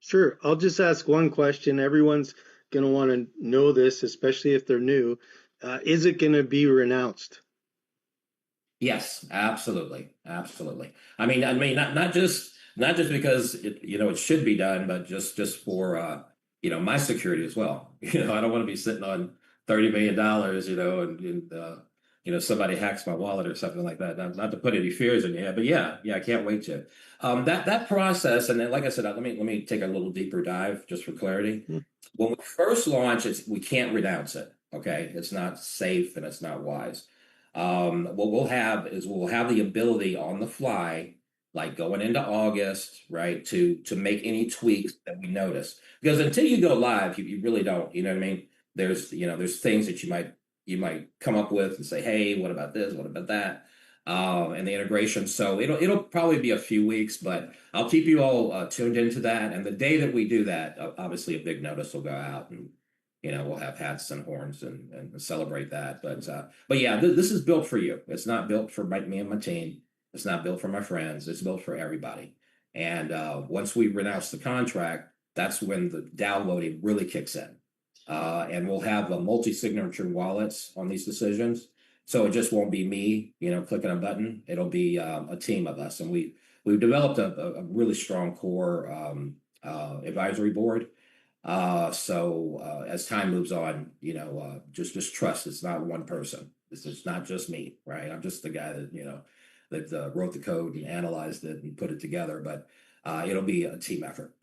Sure. I'll just ask one question. Everyone's going to want to know this, especially if they're new. Is it going to be renounced? Yes, absolutely, absolutely. I mean, not just because it should be done, but just for my security as well. I don't want to be sitting on $30 million, and somebody hacks my wallet or something like that. Not to put any fears in your head, but yeah, I can't wait to that process. And then, like I said, let me take a little deeper dive just for clarity. Hmm. When we first launch, we can't renounce it. Okay, it's not safe and it's not wise. What we'll have the ability on the fly, like going into August, right, to make any tweaks that we notice. Because until you go live, you really don't. You know what I mean? There's things that you might come up with and say, hey, what about this? What about that? And the integration. So it'll probably be a few weeks, but I'll keep you all tuned into that. And the day that we do that, obviously a big notice will go out, and we'll have hats and horns and celebrate that. But yeah, this is built for you. It's not built for me and my team. It's not built for my friends. It's built for everybody. And once we renounce the contract, that's when the downloading really kicks in. And we'll have a multi-signature wallets on these decisions. So it just won't be me, clicking a button. It'll be a team of us. And we've developed a really strong core advisory board. So as time moves on, just trust it's not one person. It's not just me, right? I'm just the guy that wrote the code and analyzed it and put it together. But it'll be a team effort.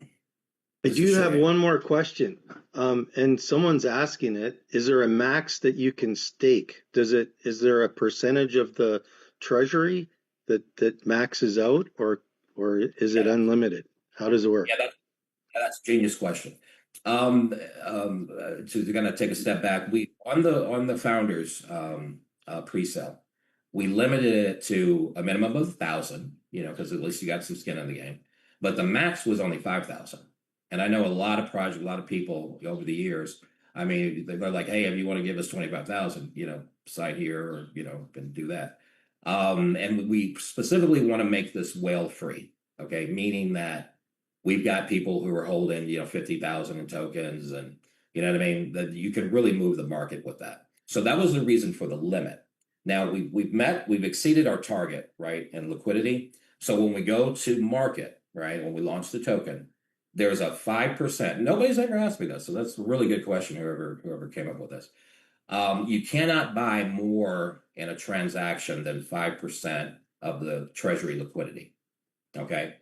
I This is do have short. one more question. And someone's asking it, is there a max that you can stake? Is there a percentage of the treasury that maxes out, or is it Yeah, unlimited? How does it work? that's a genius question. To kind of take a step back, we on the founders pre-sale, we limited it to a minimum of 1,000, because at least you got some skin in the game. But the max was only 5,000. And I know a lot of projects, a lot of people over the years. I mean, they're like, hey, if you want to give us 25,000, sign here, or and do that. And we specifically want to make this whale free. Okay, meaning that we've got people who are holding 50,000 in tokens, and you know what I mean, that you can really move the market with that. So that was the reason for the limit. Now we've exceeded our target, right, in liquidity. So when we go to market, right, when we launch the token, there's a 5%. Nobody's ever asked me this, so that's a really good question. Whoever came up with this, you cannot buy more in a transaction than 5% of the treasury liquidity. Okay.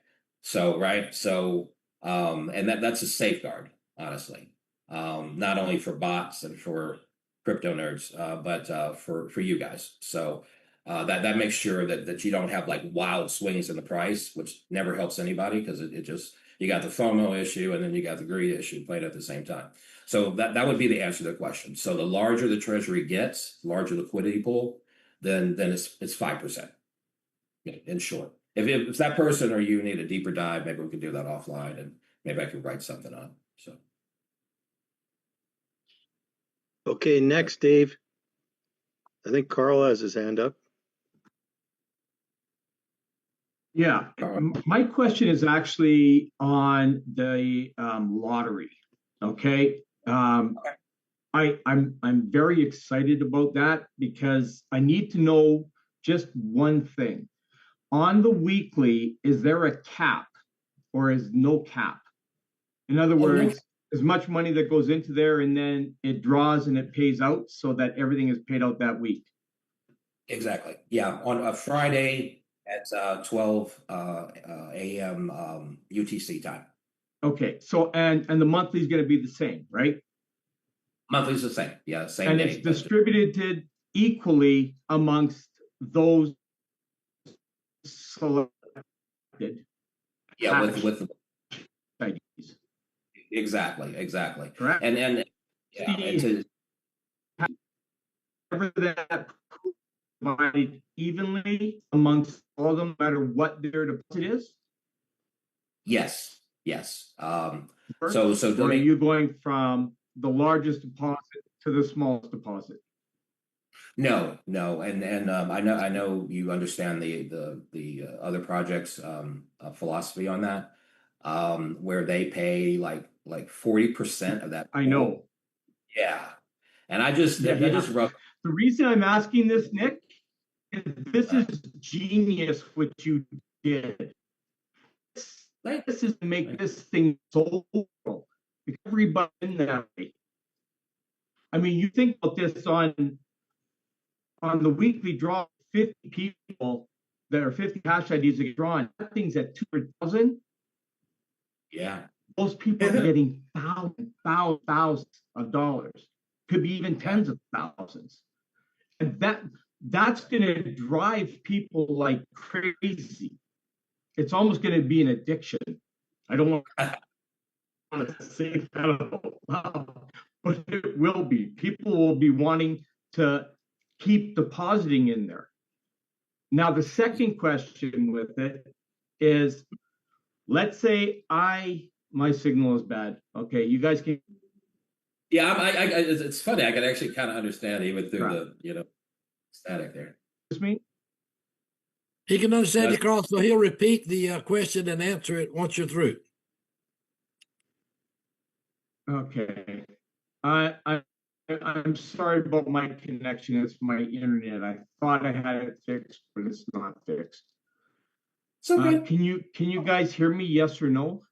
So, right. So, and that's a safeguard, honestly, not only for bots and for crypto nerds, but for you guys. So, that makes sure that you don't have like wild swings in the price, which never helps anybody, because it just, you got the FOMO issue and then you got the greed issue played at the same time. So that would be the answer to the question. So the larger the treasury gets, larger liquidity pool, then it's 5%. In short, if it's that person or you need a deeper dive, maybe we can do that offline, and maybe I can write something on. So Okay, next, Dave. I think Carl has his hand up. Yeah, my question is actually on the lottery. Okay, I'm very excited about that because I need to know just one thing. On the weekly, is there a cap or is no cap? In other words, as much money that goes into there and then it draws and it pays out so that everything is paid out that week. exactly, yeah. On a Friday at 12 a.m. UTC time. Okay, so and the monthly is going to be the same, right? Monthly's the same, yeah, same and day. It's distributed equally amongst those selected. Yeah, with IDs. Exactly. Correct. And yeah, and that divided evenly amongst all of them, no matter what their deposit is. yes. So So are you going from the largest deposit to the smallest deposit? No, and I know you understand the other projects philosophy on that. where they pay like 40% of that. I know. Yeah. And I just, that just rubbed. The reason I'm asking this, Nick, is this is genius what you did. This is to make this thing so cool. Everybody in that way. I mean, you think about this on the weekly draw, 50 people that are 50 hash IDs that get drawn. That thing's at 200,000. Yeah. Those people are getting thousands of dollars. Could be even tens of thousands. And that's going to drive people like crazy. It's almost going to be an addiction. I don't want to say that, but it will be. People will be wanting to keep depositing in there. Now, the second question with it is, let's say my signal is bad. Okay, you guys can. Yeah, it's funny. I can actually kind of understand even through the static there. Excuse me? He can understand you, Carl, so he'll repeat the question and answer it once you're through. Okay. I'm sorry about my connection. It's my internet. I thought I had it fixed, but it's not fixed. So can you guys hear me? Yes or no?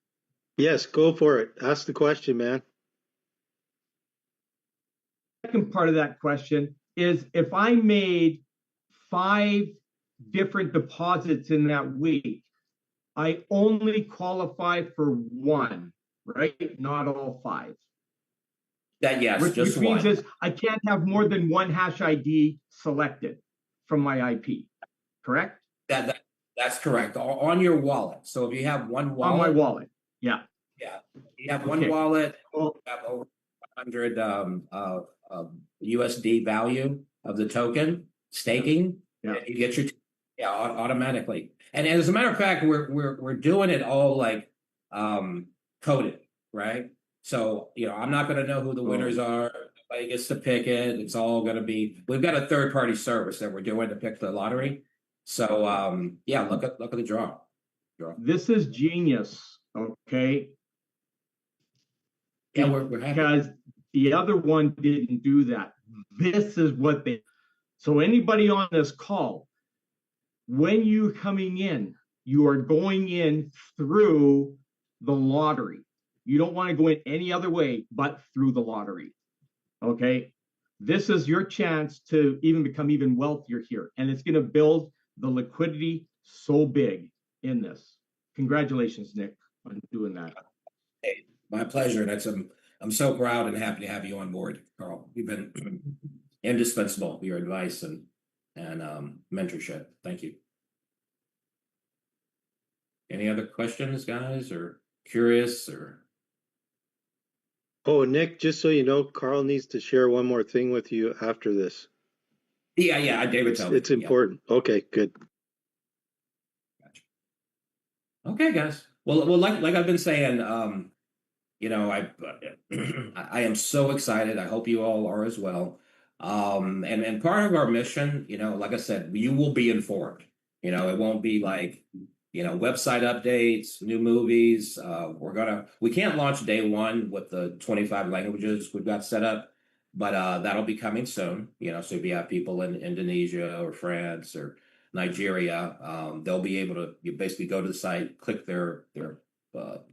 Yes, go for it. Ask the question, man. Second part of that question is, if I made 5 different deposits in that week, I only qualify for 1, right? Not all 5. Yes, which just means one. is I can't have more than 1 hash ID selected from my IP, correct? That's correct. On your wallet. So if you have one wallet. On my wallet, yeah. Yeah, you have one wallet. Well, you have over 100 USD value of the token staking. Yeah. You get your automatically. And as a matter of fact, we're doing it all like coded, right? So I'm not going to know who the winners are. Nobody gets to pick it. It's all going to be. We've got a third-party service that we're doing to pick the lottery. So yeah, look at the draw. This is genius. Okay. Yeah, we're happy. Because the other one didn't do that. This is what they. So anybody on this call, when you're coming in, you are going in through the lottery. You don't want to go in any other way but through the lottery. Okay. This is your chance to even become even wealthier here. And it's going to build the liquidity so big in this. Congratulations, Nick, on doing that. Hey, my pleasure. And I'm so proud and happy to have you on board, Carl. You've been indispensable for your advice and mentorship. Thank you. Any other questions, guys, or curious or? Oh, Nick, just so you know, Carl needs to share one more thing with you after this. Yeah, David told me. It's important. Yeah. Okay, good. Gotcha. Okay, guys. Well, like I've been saying, I am so excited. I hope you all are as well. And part of our mission, like I said, you will be informed. It won't be like, website updates, new movies. We can't launch day one with the 25 languages we've got set up, but that'll be coming soon. So if you have people in Indonesia or France or Nigeria, they'll be able to basically go to the site, click their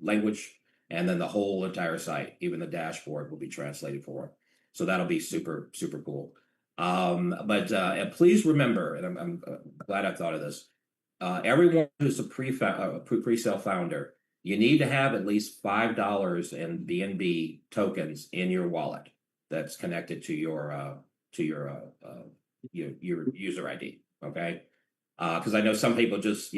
language, and then the whole entire site, even the dashboard, will be translated for them. So that'll be super, super cool. But please remember, and I'm glad I thought of this, everyone who's a pre-sale founder, you need to have at least $5 in BNB tokens in your wallet that's connected to your user ID. Okay, because I know some people just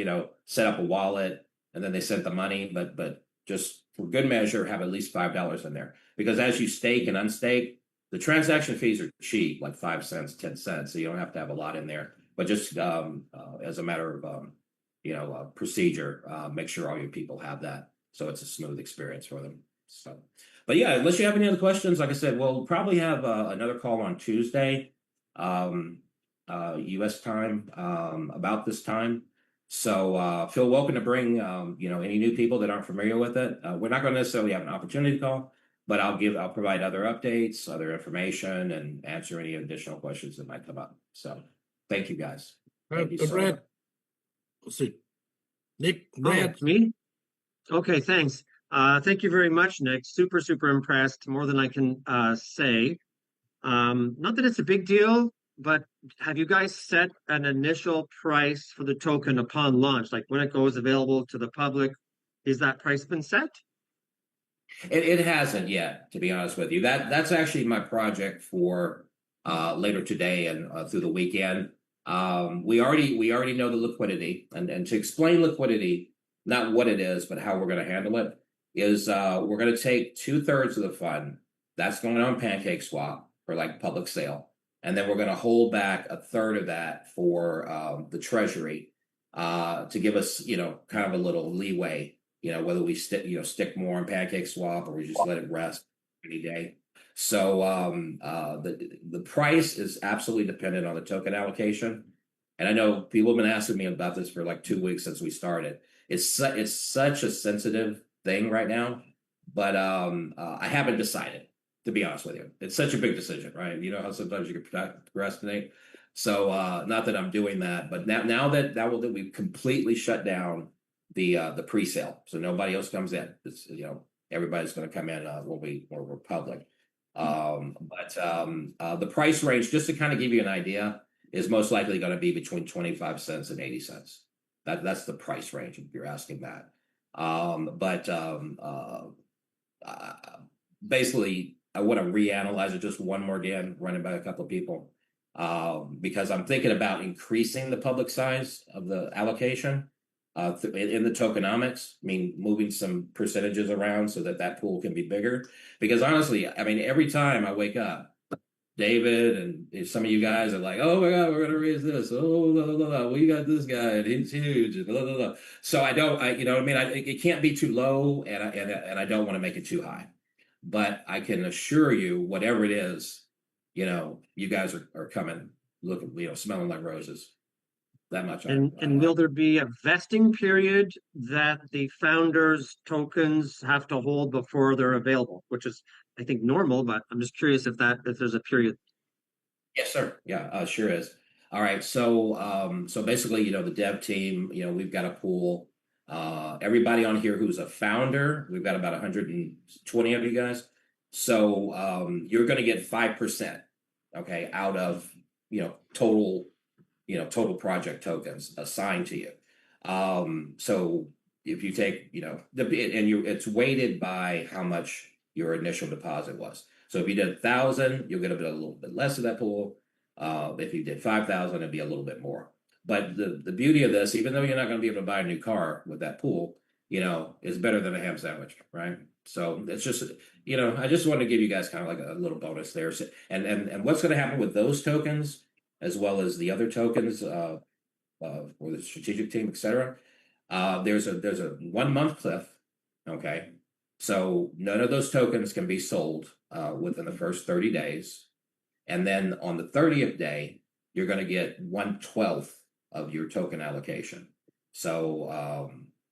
set up a wallet and then they sent the money, but just for good measure, have at least $5 in there, because as you stake and unstake, the transaction fees are cheap, like 5 cents, 10 cents, so you don't have to have a lot in there. But just as a matter of procedure, make sure all your people have that, so it's a smooth experience for them. So, but yeah, unless you have any other questions, like I said, we'll probably have another call on Tuesday, U.S. time, about this time, So feel welcome to bring any new people that aren't familiar with it. We're not going to necessarily have an opportunity call, but I'll provide other updates, other information, and answer any additional questions that might come up. So thank you guys. Thank you so Brad, much. let's see. Nick, Brad. Me? Okay, thanks. Thank you very much, Nick. Super, super impressed. More than I can say. Not that it's a big deal, but have you guys set an initial price for the token upon launch? Like when it goes available to the public, is that price been set? It hasn't yet, to be honest with you. That's actually my project for later today and through the weekend. We already know the liquidity, and to explain liquidity, not what it is, but how we're going to handle it, is we're going to take 2/3 of the fund that's going on Pancake Swap for like public sale, and then we're going to hold back 1/3 of that for the treasury to give us kind of a little leeway. Whether we stick more on Pancake Swap or we just let it rest any day. So the price is absolutely dependent on the token allocation. And I know people have been asking me about this for like 2 weeks since we started. It's such a sensitive thing right now, but I haven't decided, to be honest with you. It's such a big decision, right? You know how sometimes you can procrastinate. So not that I'm doing that, but now that we've completely shut down the pre-sale, so nobody else comes in. It's, everybody's going to come in when we're public. But the price range, just to kind of give you an idea, is most likely going to be between 25 cents and 80 cents. That's the price range if you're asking that. Basically, I want to reanalyze it just one more again, running by a couple of people, because I'm thinking about increasing the public size of the allocation. In the tokenomics, I mean, moving some percentages around so that pool can be bigger. Because honestly, I mean, every time I wake up, David and some of you guys are like, "Oh my God, we're gonna raise this. Oh, blah, blah, blah, blah. Well, you got this guy, and he's huge." And blah, blah, blah. So it can't be too low, and I don't want to make it too high. But I can assure you, whatever it is, you guys are coming, looking, smelling like roses. That much. And will there be a vesting period that the founders' tokens have to hold before they're available? Which is, I think, normal, but I'm just curious if there's a period. Yes, sir. Yeah, sure is. All right. So basically, the dev team, we've got a pool. Everybody on here who's a founder, we've got about 120 of you guys. So you're going to get 5%, okay, out of total project tokens assigned to you. So if you take, it's weighted by how much your initial deposit was. So if you did 1,000, you'll get a little bit less of that pool. If you did 5,000, it'd be a little bit more. But the beauty of this, even though you're not going to be able to buy a new car with that pool, is better than a ham sandwich, right? So it's just, I just want to give you guys kind of like a little bonus there. So, and what's going to happen with those tokens, as well as the other tokens for the strategic team, etc. There's a 1 month cliff, okay? So none of those tokens can be sold within the first 30 days. And then on the 30th day, you're going to get 1/12 of your token allocation. So,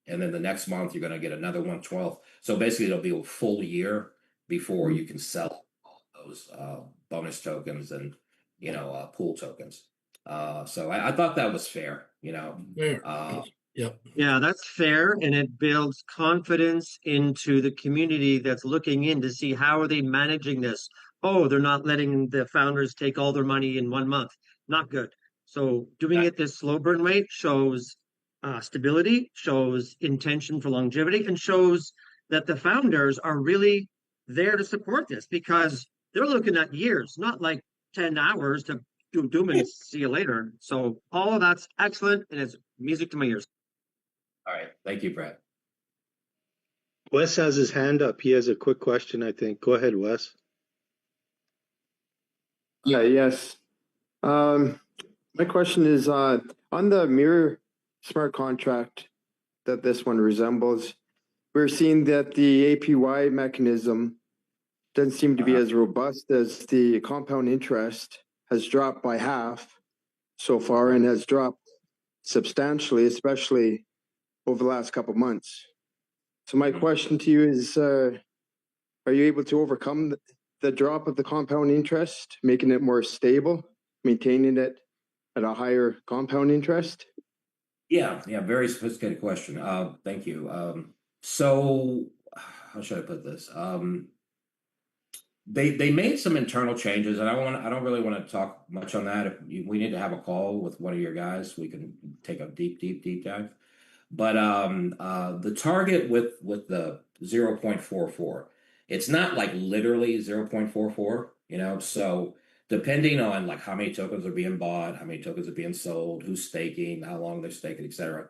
and then the next month, you're going to get another 1/12. So basically, it'll be a full year before you can sell all those bonus tokens and pool tokens. So I thought that was fair. Fair. Yep. Yeah, that's fair, and it builds confidence into the community that's looking in to see how are they managing this. Oh, they're not letting the founders take all their money in 1 month. Not good. So doing it this slow burn way shows stability, shows intention for longevity, and shows that the founders are really there to support this because they're looking at years, not like 10 hours to do and see you later. So all of that's excellent, and it's music to my ears. All right. Thank you, Brett. Wes has his hand up. He has a quick question, I think. Go ahead, Wes. Yes. My question is on the mirror smart contract that this one resembles. We're seeing that the APY mechanism doesn't seem to be as robust as the compound interest has dropped by half so far and has dropped substantially, especially over the last couple of months. So my question to you is, are you able to overcome the drop of the compound interest, making it more stable, maintaining it at a higher compound interest? Yeah, very sophisticated question. Thank you. So how should I put this? They made some internal changes, and I don't really want to talk much on that. We need to have a call with one of your guys, we can take a deep dive. But the target with the 0.44, it's not like literally 0.44, so depending on like how many tokens are being bought, how many tokens are being sold, who's staking, how long they're staking, etc.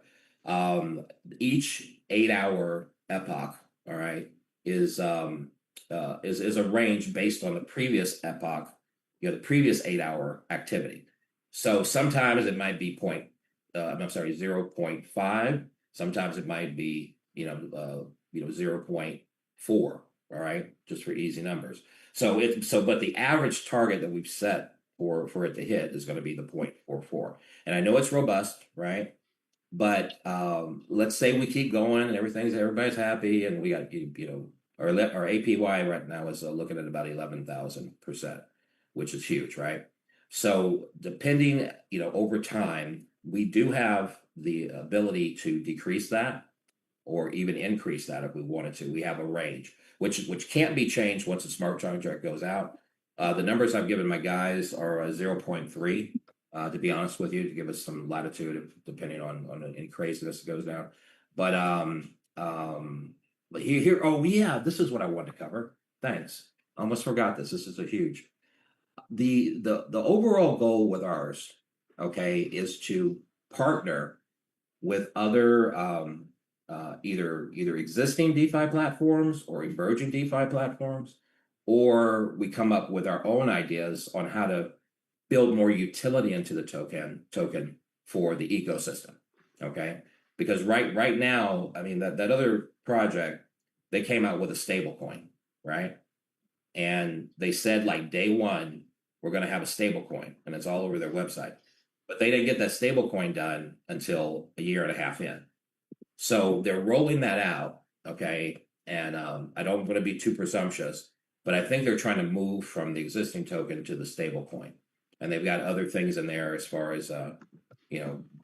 Each 8-hour epoch, all right, is a range based on the previous epoch, the previous 8-hour activity. So sometimes it might be 0.5. Sometimes it might be 0.4. All right, just for easy numbers. But the average target that we've set for it to hit is going to be the 0.44. And I know it's robust, right? But let's say we keep going and everybody's happy, and we got our APY right now is looking at about 11,000%, which is huge, right? So depending, over time, we do have the ability to decrease that or even increase that if we wanted to. We have a range, which can't be changed once the smart contract goes out. The numbers I've given my guys are 0.3, to be honest with you, to give us some latitude depending on any craziness that goes down. But here, oh yeah, this is what I wanted to cover. Thanks. Almost forgot this. This is a huge. The overall goal with ours, okay, is to partner with other either existing DeFi platforms or emerging DeFi platforms, or we come up with our own ideas on how to build more utility into the token for the ecosystem. Okay, because right now, I mean that other project, they came out with a stable coin, right? And they said like day one, we're going to have a stable coin, and it's all over their website. But they didn't get that stable coin done until a year and a half in. So they're rolling that out, okay? And I don't want to be too presumptuous, but I think they're trying to move from the existing token to the stable coin. And they've got other things in there as far as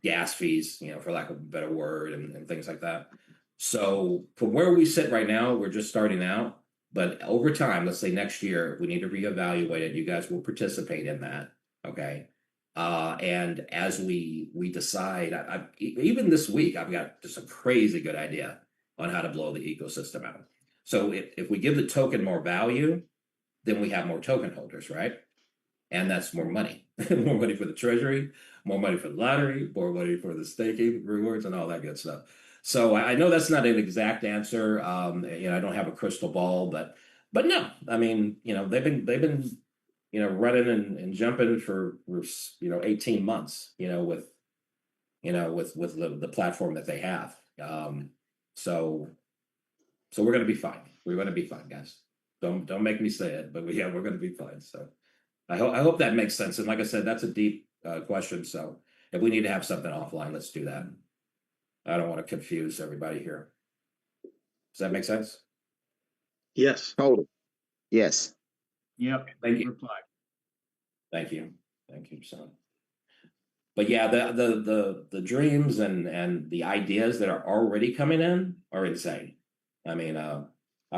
gas fees, for lack of a better word, and things like that. So from where we sit right now, we're just starting out. But over time, let's say next year, we need to reevaluate it. You guys will participate in that, okay? And as we decide, even this week, I've got just a crazy good idea on how to blow the ecosystem out. So if we give the token more value, then we have more token holders, right? And that's more money, more money for the treasury, more money for the lottery, more money for the staking rewards, and all that good stuff. So I know that's not an exact answer. I don't have a crystal ball, but no, I mean, they've been running and jumping for 18 months, with the platform that they have. So we're going to be fine. We're going to be fine, guys. Don't make me say it, but we're going to be fine. So I hope that makes sense. And like I said, that's a deep question. So if we need to have something offline, let's do that. I don't want to confuse everybody here. Does that make sense? Yes. Totally. Yes. Yep. Thank you. Reply. Thank you, son. But yeah, the dreams and the ideas that are already coming in are insane. I mean, I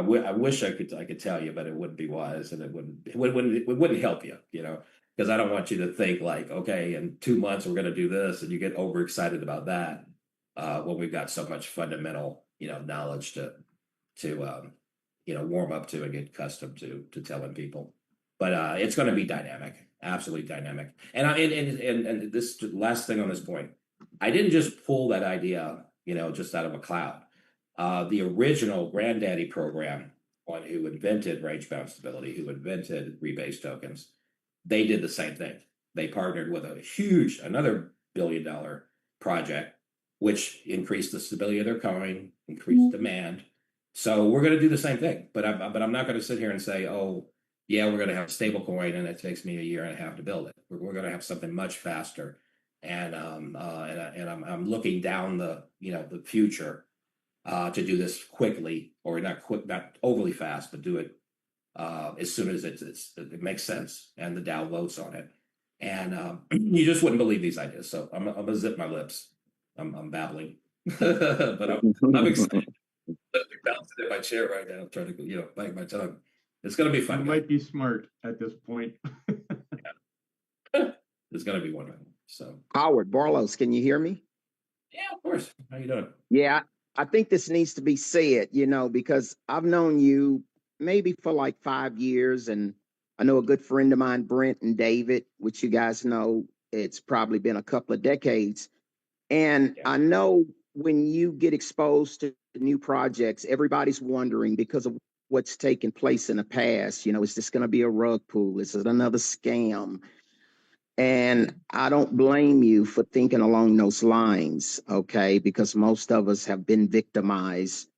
wish I could tell you, but it wouldn't be wise, and it wouldn't help you, because I don't want you to think like, okay, in 2 months we're going to do this, and you get overexcited about that when we've got so much fundamental, knowledge to warm up to and get accustomed to telling people. But it's going to be dynamic. Absolutely dynamic. And this last thing on this point, I didn't just pull that idea, just out of a cloud. The original granddaddy program, one who invented range-bound stability, who invented rebase tokens, they did the same thing. They partnered with another billion-dollar project, which increased the stability of their coin, increased demand. So we're going to do the same thing. But I'm not going to sit here and say, oh, yeah, we're going to have a stable coin and it takes me a year and a half to build it. We're going to have something much faster. and I'm looking down the the future to do this quickly, or not quick, not overly fast, but do it as soon as it makes sense and the downloads on it. And you just wouldn't believe these ideas. So I'm gonna zip my lips. I'm babbling, but I'm excited. I'm bouncing in my chair right now, trying to bite my tongue. It's gonna be fun. You might be smart at this point. It's gonna be wonderful. So Howard Barlows, can you hear me? yeah, of course. How you doing? Yeah, I think this needs to be said, because I've known you maybe for like 5 years, and I know a good friend of mine, Brent and David, which you guys know, it's probably been a couple of decades. And Yeah. I know when you get exposed to new projects, everybody's wondering because of what's taken place in the past, is this going to be a rug pull? Is it another scam? And I don't blame you for thinking along those lines, okay? Because most of us have been victimized.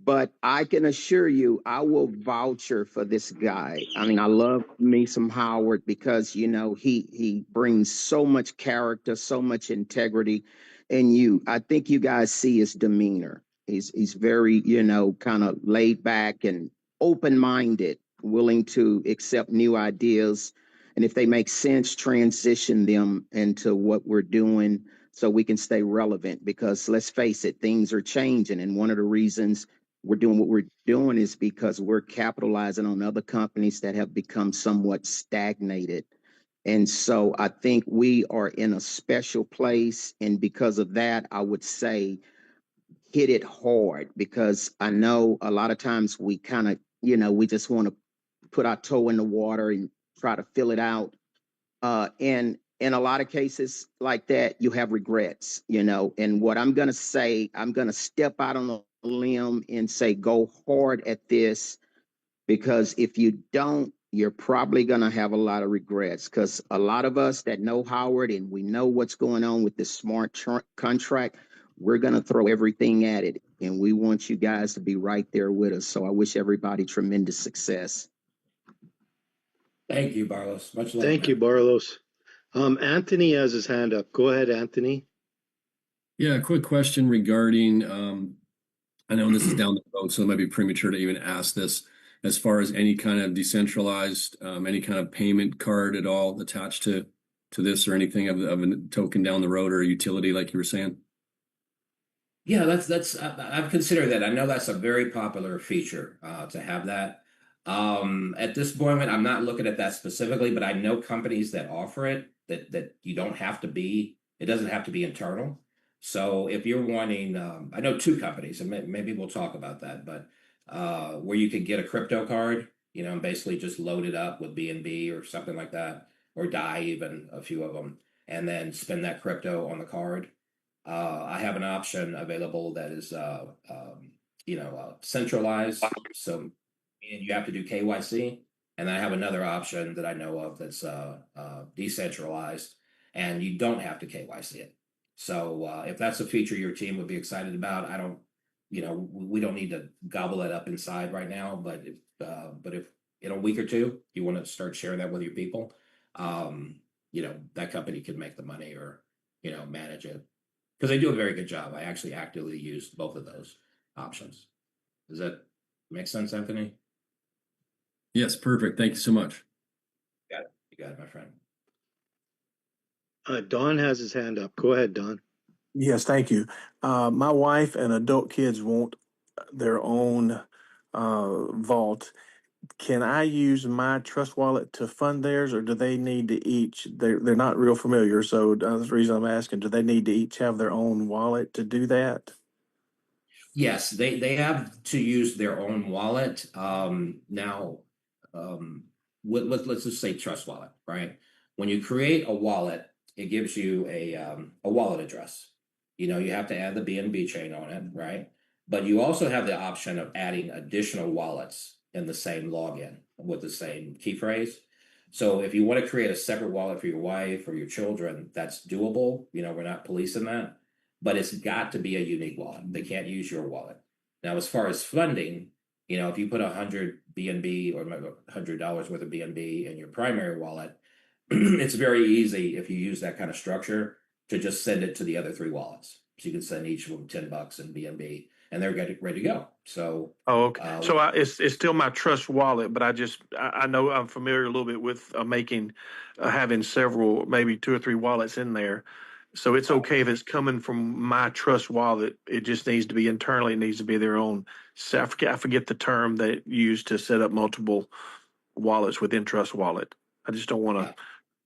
But I can assure you, I will voucher for this guy. I mean, I love me some Howard because he brings so much character, so much integrity in you. I think you guys see his demeanor. He's very, kind of laid back and open-minded, willing to accept new ideas, and if they make sense, transition them into what we're doing so we can stay relevant. Because let's face it, things are changing, and one of the reasons we're doing what we're doing is because we're capitalizing on other companies that have become somewhat stagnated. And so I think we are in a special place. And because of that, I would say hit it hard, because I know a lot of times we kind of, we just want to put our toe in the water and try to fill it out. And in a lot of cases like that, you have regrets, And what I'm going to say, I'm going to step out on a limb and say, go hard at this, because if you don't, you're probably going to have a lot of regrets. Because a lot of us that know Howard and we know what's going on with this smart contract, we're going to throw everything at it. And we want you guys to be right there with us. So I wish everybody tremendous success. Thank you, Barlos. Much love. Thank you, Barlos. Anthony has his hand up. Go ahead, Anthony. Yeah, a quick question regarding, I know this is down the road, so it might be premature to even ask this, as far as any kind of decentralized, any kind of payment card at all attached to this, or anything of a token down the road, or a utility like you were saying? Yeah, I've considered that. I know that's a very popular feature to have that. At this moment, I'm not looking at that specifically, but I know companies that offer it, that you don't have to be, it doesn't have to be internal. So if you're wanting, I know two companies, and maybe we'll talk about that, but where you could get a crypto card, and basically just load it up with BNB or something like that, or DAI, even a few of them, and then spend that crypto on the card. I have an option available that is, centralized. So you have to do KYC. And I have another option that I know of that's decentralized, and you don't have to KYC it. So if that's a feature your team would be excited about, I don't, we don't need to gobble it up inside right now. But if in a week or two you want to start sharing that with your people, that company can make the money, or manage it, because they do a very good job. I actually actively use both of those options. Does that make sense, Anthony? Yes, perfect. Thank you so much. You got it, my friend. Don has his hand up. Go ahead, Don. Yes, thank you. My wife and adult kids want their own vault. Can I use my trust wallet to fund theirs, or do they need to each? They're not real familiar, so that's the reason I'm asking. Do they need to each have their own wallet to do that? Yes, they have to use their own wallet. Now, let's just say Trust Wallet, right? When you create a wallet, it gives you a wallet address. You have to add the BNB chain on it, right? But you also have the option of adding additional wallets in the same login with the same key phrase. So if you want to create a separate wallet for your wife or your children, that's doable. We're not policing that, but it's got to be a unique wallet. They can't use your wallet. Now, as far as funding, if you put 100 BNB or $100 worth of BNB in your primary wallet, it's very easy if you use that kind of structure to just send it to the other 3 wallets. So you can send each of them $10 in BNB, and they're ready to go. So, Oh, okay. So it's still my trust wallet, but I know I'm familiar a little bit with having several, maybe 2 or 3 wallets in there. So it's okay if it's coming from my trust wallet. It just needs to be internally. It needs to be their own. So I forget the term they use to set up multiple wallets within trust wallet. I just don't want to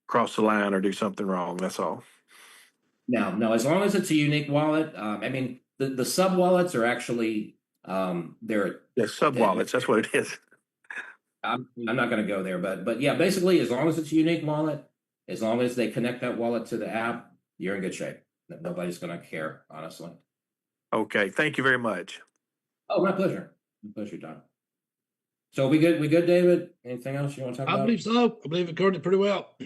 cross the line or do something wrong. That's all. No, as long as it's a unique wallet. I mean, the sub wallets are actually they're sub wallets. That's what it is. I'm not going to go there, but yeah, basically, as long as it's a unique wallet, as long as they connect that wallet to the app, you're in good shape. Nobody's going to care, honestly. Okay, thank you very much. Oh, my pleasure. My pleasure, Don. So we good, David? Anything else you want to talk about? I believe so. I believe it covered it pretty well.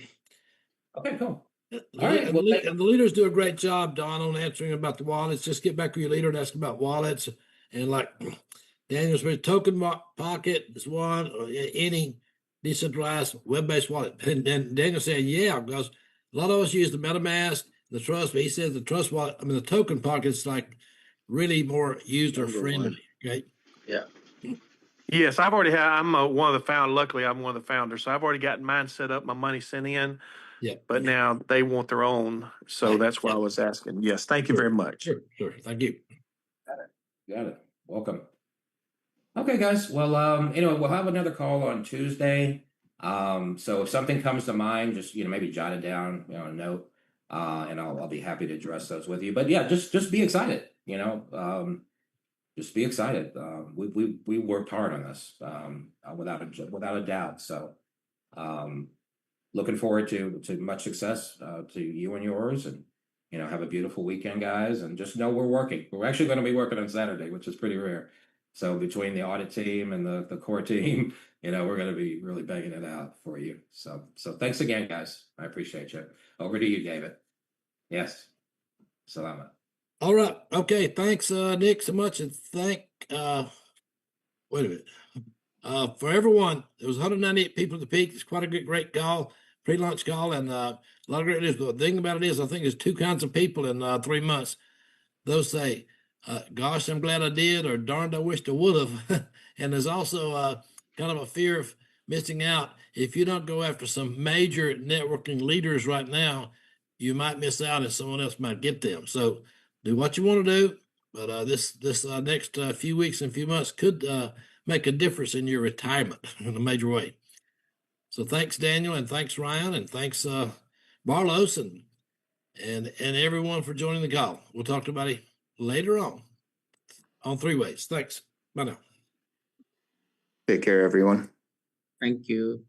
Okay, cool. All right, and the leaders do a great job, Don, on answering about the wallets. Just get back with your leader and ask about wallets. And like Daniel said, token pocket is one, or any decentralized web-based wallet. And Daniel said, yeah, because a lot of us use the MetaMask, the Trust, but he says the Trust wallet, I mean, the token pocket is like really more user friendly. Okay. Yeah. Yes, I'm one of the founders. Luckily, I'm one of the founders. So I've already got mine set up, my money sent in. Yeah. But now they want their own. So that's why I was asking. Yes. Thank you very much. Sure. Thank you. Got it. Welcome. Okay, guys. Well, anyway, we'll have another call on Tuesday. So if something comes to mind, just, maybe jot it down, a note, and I'll be happy to address those with you. But yeah, just be excited, just be excited. We worked hard on this, without a doubt. So, looking forward to much success to you and yours, and have a beautiful weekend, guys. And just know we're working. We're actually going to be working on Saturday, which is pretty rare. So between the audit team and the core team, we're going to be really banging it out for you. So thanks again, guys. I appreciate you. Over to you, David. Yes. Salamat. All right. Okay. Thanks, Nick, so much. And wait a minute. For everyone, there was 198 people at the peak. It's quite a great call, pre-launch call, and a lot of great news. But the thing about it is, I think there's 2 kinds of people in 3 months. Those say, gosh, I'm glad I did, or darned, I wished I would have. And there's also kind of a fear of missing out. If you don't go after some major networking leaders right now, you might miss out and someone else might get them. So do what you want to do. But this next few weeks and few months could make a difference in your retirement in a major way. So thanks, Daniel, and thanks, Ryan, and thanks, Barlos, and everyone for joining the call. We'll talk to everybody later on 3 ways. Thanks. Bye now. Take care, everyone. Thank you.